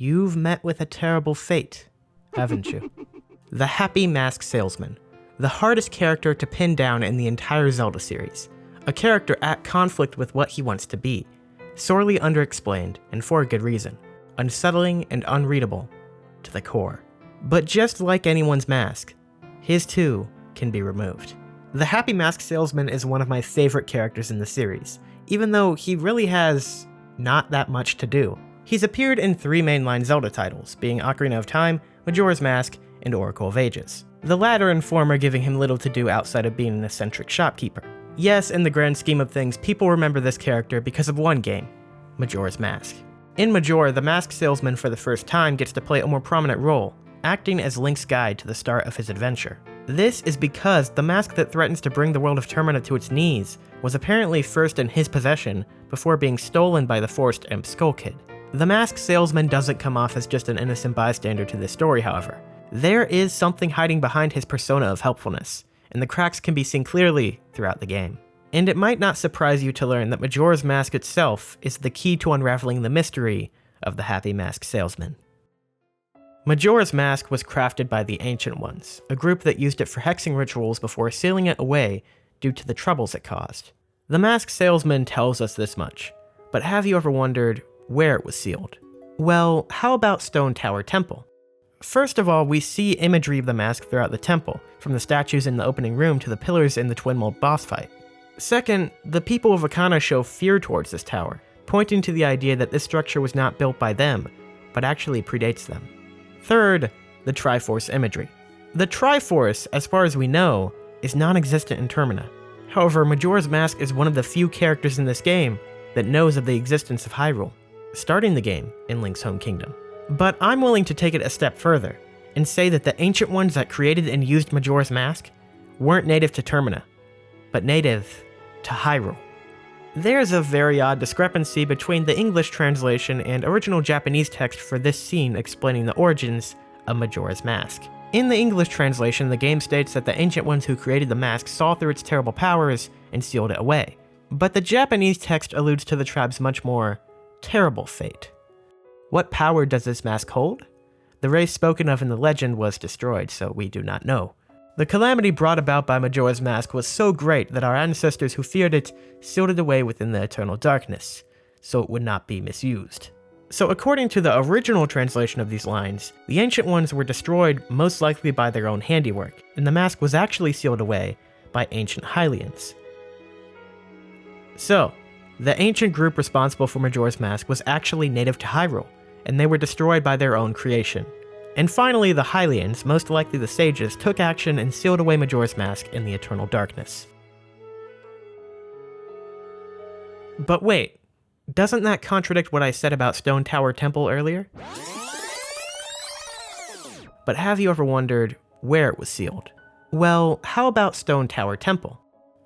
You've met with a terrible fate, haven't you? The Happy Mask Salesman, the hardest character to pin down in the entire Zelda series. A character at conflict with what he wants to be, sorely underexplained, and for a good reason. Unsettling and unreadable to the core. But just like anyone's mask, his too can be removed. The Happy Mask Salesman is one of my favorite characters in the series, even though he really has not that much to do. He's appeared in 3 mainline Zelda titles, being Ocarina of Time, Majora's Mask, and Oracle of Ages. The latter and former giving him little to do outside of being an eccentric shopkeeper. Yes, in the grand scheme of things, people remember this character because of one game, Majora's Mask. In Majora, the Mask Salesman for the first time gets to play a more prominent role, acting as Link's guide to the start of his adventure. This is because the mask that threatens to bring the world of Termina to its knees was apparently first in his possession before being stolen by the forced Imp Skull Kid. The Mask Salesman doesn't come off as just an innocent bystander to this story, however. There is something hiding behind his persona of helpfulness, and the cracks can be seen clearly throughout the game. And it might not surprise you to learn that Majora's Mask itself is the key to unraveling the mystery of the Happy Mask Salesman. Majora's Mask was crafted by the Ancient Ones, a group that used it for hexing rituals before sealing it away due to the troubles it caused. The Mask Salesman tells us this much, but have you ever wondered where it was sealed? Well, how about Stone Tower Temple? First of all, we see imagery of the mask throughout the temple, from the statues in the opening room to the pillars in the Twin Mold boss fight. Second, the people of Akana show fear towards this tower, pointing to the idea that this structure was not built by them, but actually predates them. Third, the Triforce imagery. The Triforce, as far as we know, is non-existent in Termina. However, Majora's Mask is one of the few characters in this game that knows of the existence of Hyrule, starting the game in Link's home kingdom. But I'm willing to take it a step further and say that the Ancient Ones that created and used Majora's Mask weren't native to Termina, but native to Hyrule. There's a very odd discrepancy between the English translation and original Japanese text for this scene explaining the origins of Majora's Mask. In the English translation, the game states that the Ancient Ones who created the mask saw through its terrible powers and sealed it away. But the Japanese text alludes to the tribe's much more terrible fate. What power does this mask hold? The race spoken of in the legend was destroyed, so we do not know. The calamity brought about by Majora's Mask was so great that our ancestors who feared it sealed it away within the eternal darkness, so it would not be misused. So according to the original translation of these lines, the Ancient Ones were destroyed most likely by their own handiwork, and the mask was actually sealed away by ancient Hylians. So, the ancient group responsible for Majora's Mask was actually native to Hyrule, and they were destroyed by their own creation. And finally, the Hylians, most likely the sages, took action and sealed away Majora's Mask in the eternal darkness. But wait, doesn't that contradict what I said about Stone Tower Temple earlier? But have you ever wondered where it was sealed? Well, how about Stone Tower Temple?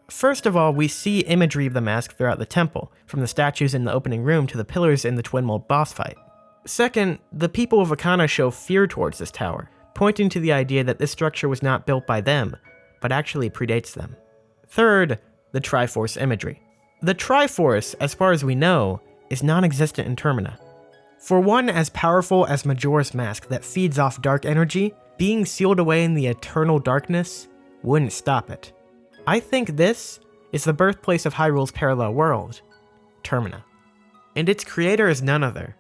First of all, we see imagery of the mask throughout the temple, from the statues in the opening room to the pillars in the Twin Mold boss fight. Second, the people of Akana show fear towards this tower, pointing to the idea that this structure was not built by them, but actually predates them. Third, the Triforce imagery. The Triforce, as far as we know, is non-existent in Termina. For one as powerful as Majora's Mask that feeds off dark energy, being sealed away in the eternal darkness wouldn't stop it. I think this is the birthplace of Hyrule's parallel world, Termina. And its creator is none other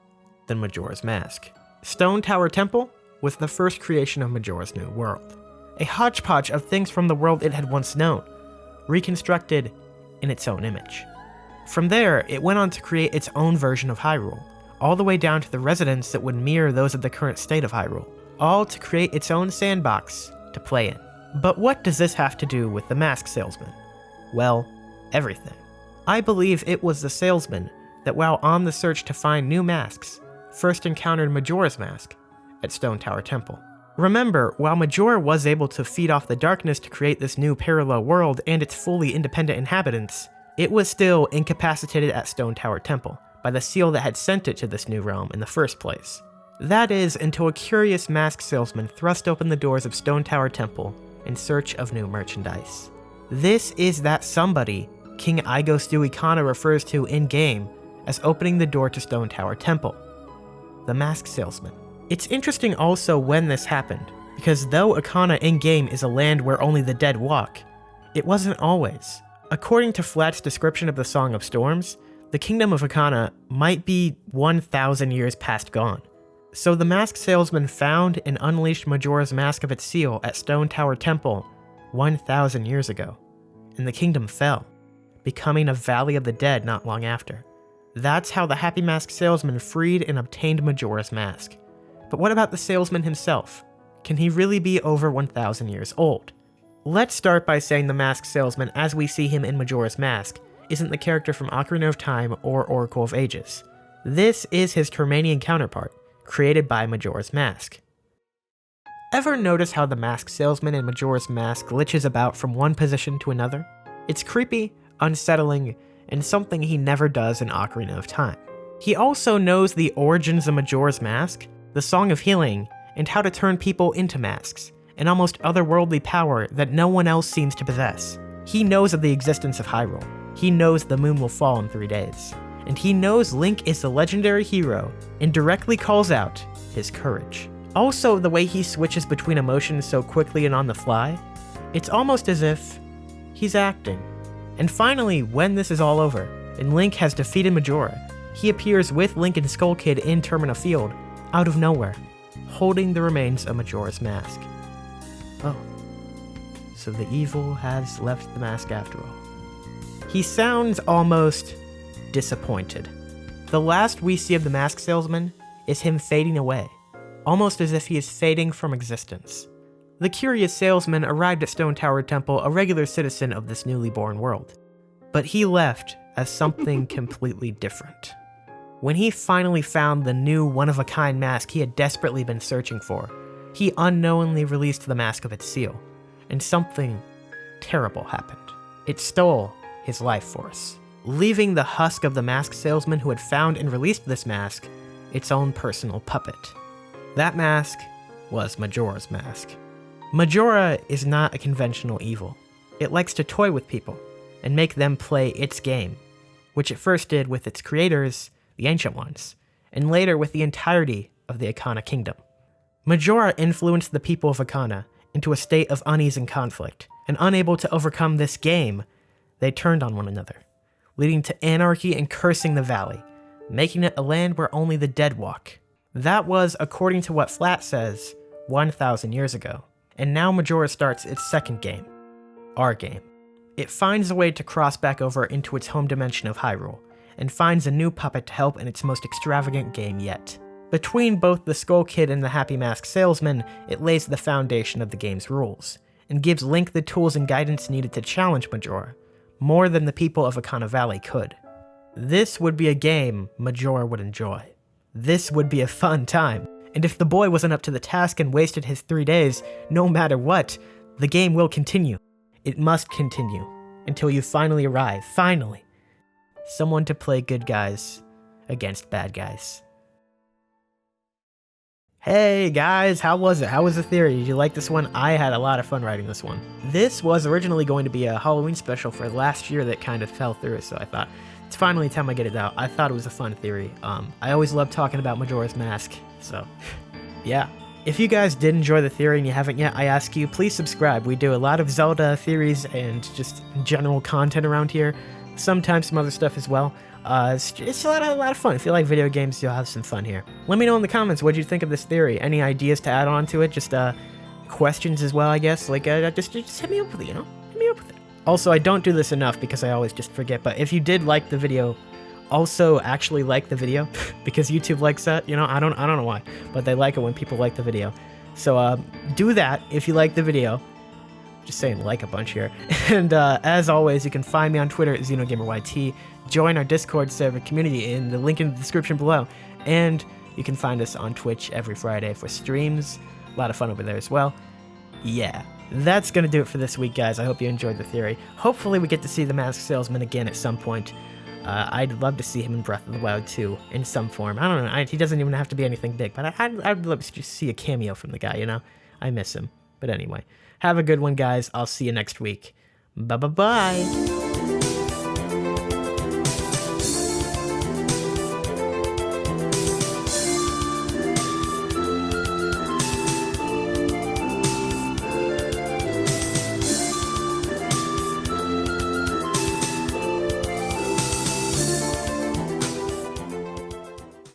than Majora's Mask. Stone Tower Temple was the first creation of Majora's new world. A hodgepodge of things from the world it had once known, reconstructed in its own image. From there, it went on to create its own version of Hyrule, all the way down to the residents that would mirror those of the current state of Hyrule, all to create its own sandbox to play in. But what does this have to do with the Mask Salesman? Well, everything. I believe it was the salesman that, while on the search to find new masks, first encountered Majora's Mask at Stone Tower Temple. Remember, while Majora was able to feed off the darkness to create this new parallel world and its fully independent inhabitants, it was still incapacitated at Stone Tower Temple by the seal that had sent it to this new realm in the first place. That is, until a curious mask salesman thrust open the doors of Stone Tower Temple in search of new merchandise. This is that somebody King Igo Stewie Kana refers to in-game as opening the door to Stone Tower Temple. the Mask Salesman. It's interesting also when this happened, because though Akana in-game is a land where only the dead walk, it wasn't always. According to Flat's description of the Song of Storms, the kingdom of Akana might be 1,000 years past gone. So the Mask Salesman found and unleashed Majora's Mask of its seal at Stone Tower Temple 1,000 years ago, and the kingdom fell, becoming a Valley of the Dead not long after. That's how the Happy Mask Salesman freed and obtained Majora's Mask. But what about the salesman himself? Can he really be over 1,000 years old? Let's start by saying the Mask Salesman as we see him in Majora's Mask isn't the character from Ocarina of Time or Oracle of Ages. This is his Termanian counterpart, created by Majora's Mask. Ever notice how the Mask Salesman in Majora's Mask glitches about from one position to another? It's creepy, unsettling, and something he never does in Ocarina of Time. He also knows the origins of Majora's Mask, the Song of Healing, and how to turn people into masks, an almost otherworldly power that no one else seems to possess. He knows of the existence of Hyrule. He knows the moon will fall in 3 days. And he knows Link is the legendary hero and directly calls out his courage. Also, the way he switches between emotions so quickly and on the fly, it's almost as if he's acting. And finally, when this is all over, and Link has defeated Majora, he appears with Link and Skull Kid in Termina Field, out of nowhere, holding the remains of Majora's Mask. Oh, so the evil has left the mask after all. He sounds almost disappointed. The last we see of the Mask Salesman is him fading away, almost as if he is fading from existence. The curious salesman arrived at Stone Tower Temple a regular citizen of this newly born world, but he left as something completely different. When he finally found the new one-of-a-kind mask he had desperately been searching for, he unknowingly released the mask of its seal, and something terrible happened. It stole his life force, leaving the husk of the Mask Salesman who had found and released this mask its own personal puppet. That mask was Majora's Mask. Majora is not a conventional evil. It likes to toy with people and make them play its game, which it first did with its creators, the Ancient Ones, and later with the entirety of the Akana Kingdom. Majora influenced the people of Akana into a state of unease and conflict, and unable to overcome this game, they turned on one another, leading to anarchy and cursing the valley, making it a land where only the dead walk. That was, according to what Flat says, 1,000 years ago. And now Majora starts its second game, our game. It finds a way to cross back over into its home dimension of Hyrule, and finds a new puppet to help in its most extravagant game yet. Between both the Skull Kid and the Happy Mask Salesman, it lays the foundation of the game's rules, and gives Link the tools and guidance needed to challenge Majora, more than the people of Akana Valley could. This would be a game Majora would enjoy. This would be a fun time, and if the boy wasn't up to the task and wasted his 3 days, no matter what, the game will continue. It must continue, until you finally arrive, finally. Someone to play good guys against bad guys. Hey guys, how was it? How was the theory? Did you like this one? I had a lot of fun writing this one. This was originally going to be a Halloween special for last year that kind of fell through, so I thought, it's finally time I get it out. I thought it was a fun theory. I always love talking about Majora's Mask, so yeah. If you guys did enjoy the theory and you haven't yet, I ask you, please subscribe. We do a lot of Zelda theories and just general content around here. Sometimes some other stuff as well. It's a lot of fun. If you like video games, you'll have some fun here. Let me know in the comments what you think of this theory. Any ideas to add on to it? Just questions as well, I guess. Like just hit me up with it, you know? Hit me up with it. Also, I don't do this enough because I always just forget. But if you did like the video, also actually like the video because YouTube likes that. You know, I don't know why, but they like it when people like the video. So do that if you like the video. Just saying like a bunch here. And as always, you can find me on Twitter at XenogamerYT. Join our Discord server community in the link in the description below. And you can find us on Twitch every Friday for streams. A lot of fun over there as well. Yeah, that's going to do it for this week, guys. I hope you enjoyed the theory. Hopefully we get to see the Mask Salesman again at some point. I'd love to see him in Breath of the Wild 2 in some form. I don't know. He doesn't even have to be anything big, but I'd love to just see a cameo from the guy, you know? I miss him. But anyway, have a good one, guys. I'll see you next week. Bye-bye-bye.